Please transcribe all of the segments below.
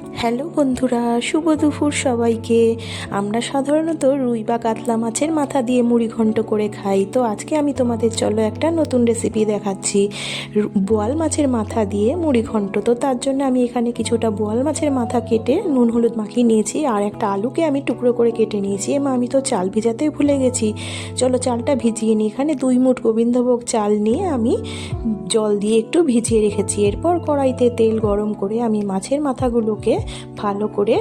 Hello বন্ধুরা, শুভ দুপুর সবাইকে। আমরা সাধারণত রুই বা কাতলা মাছের মাথা দিয়ে মুড়ি ঘন্ট করে খাই। তো আজকে আমি তোমাদের চলো একটা নতুন রেসিপি দেখাচ্ছি, বোয়াল মাছের মাথা দিয়ে মুড়ি ঘন্ট। তো তার জন্য আমি এখানে কিছুটা বোয়াল মাছের মাথা কেটে নুন হলুদ মাখিয়ে নিয়েছি, আর একটা আলুকে আমি টুকরো করে কেটে নিয়েছি। আমি তো চাল ভিজাতেই ভুলে গেছি, চলো চালটা ভিজিয়ে নিই। এখানে 2 মুঠ গোবিন্দভোগ চাল নিয়ে আমি জল দিয়ে একটু ভিজিয়ে রেখেছি। এরপর কড়াইতে তেল গরম করে আমি মাছের মাথাগুলোকে ভালো করে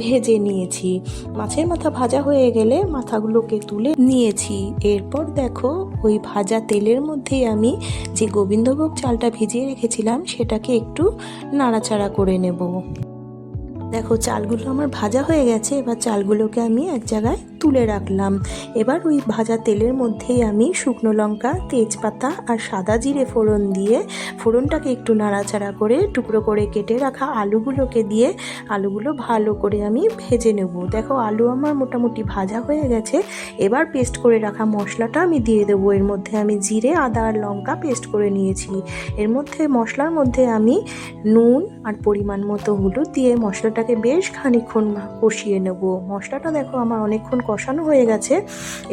ভেজে নিয়েছি। মাছের মাথা ভাজা হয়ে গেলে মাথাগুলোকে তুলে নিয়েছি। এরপর দেখো, ওই ভাজা তেলের মধ্যেই আমি যে গোবিন্দভোগ চালটা ভিজিয়ে রেখেছিলাম সেটাকে একটু নাড়াচাড়া করে নেব। দেখো, চালগুলো আমার ভাজা হয়ে গেছে। এবার চালগুলোকে আমি এক জায়গায় তুলে রাখলাম। এবার ওই ভাজা তেলের মধ্যেই আমি শুকনো লঙ্কা, তেজপাতা আর সাদা জিরে ফোড়ন দিয়ে ফোড়নটাকে একটু নাড়াচাড়া করে টুকরো করে কেটে রাখা আলুগুলোকে দিয়ে আলুগুলো ভালো করে আমি ভেজে নেব। দেখো, আলু আমার মোটামুটি ভাজা হয়ে গেছে। এবার পেস্ট করে রাখা মশলাটা আমি দিয়ে দেবো। এর মধ্যে আমি জিরে, আদা আর লঙ্কা পেস্ট করে নিয়েছি। এর মধ্যে মশলার মধ্যে আমি নুন আর পরিমাণ মতো হলুদ দিয়ে মশলাটাকে বেশ খানিকক্ষণ কষিয়ে নেব। মশলাটা দেখো আমার অনেকক্ষণ কষানো হয়ে গেছে।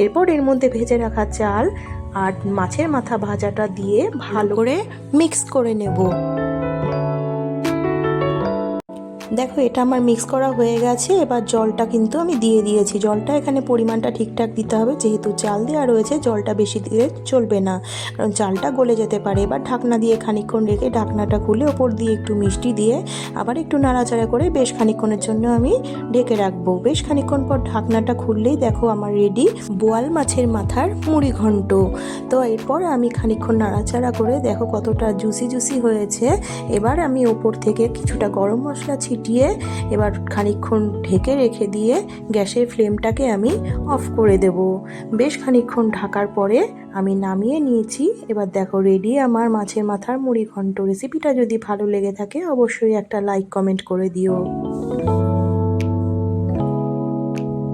এরপর এর মধ্যে ভেজে রাখা চাল আর মাছের মাথা ভাজাটা দিয়ে ভালো করে মিক্স করে নেব। দেখো, এটা আমার মিক্স করা হয়ে গেছে। এবার জলটা কিন্তু আমি দিয়ে দিয়েছি। জলটা এখানে পরিমাণটা ঠিকঠাক দিতে হবে, যেহেতু চাল দেওয়া রয়েছে জলটা বেশি দিলে চলবে না, কারণ চালটা গলে যেতে পারে। এবার ঢাকনা দিয়ে খানিকক্ষণ রেখে ঢাকনাটা খুলে ওপর দিয়ে একটু মিষ্টি দিয়ে আবার একটু নাড়াচাড়া করে বেশ খানিকক্ষণের জন্য আমি ঢেকে রাখবো। বেশ খানিকক্ষণ পর ঢাকনাটা খুললেই দেখো আমার রেডি বোয়াল মাছের মাথার মুড়ি ঘন্ট। তো এরপর আমি খানিকক্ষণ নাড়াচাড়া করে দেখো কতটা জুসি জুসি হয়েছে। এবার আমি ওপর থেকে কিছুটা গরম মশলা ছিটিয়ে এবার খানিকক্ষণ ঢেকে রেখে দিয়ে গ্যাসের ফ্লেমটাকে আমি অফ করে দেব। বেশ খানিকক্ষণ ঢাকার পরে আমি নামিয়ে নিয়েছি। এবার দেখো রেডি আমার মাছের মাথার মুড়ি ঘন্ট। রেসিপিটা যদি ভালো লেগে থাকে অবশ্যই একটা লাইক কমেন্ট করে দিও।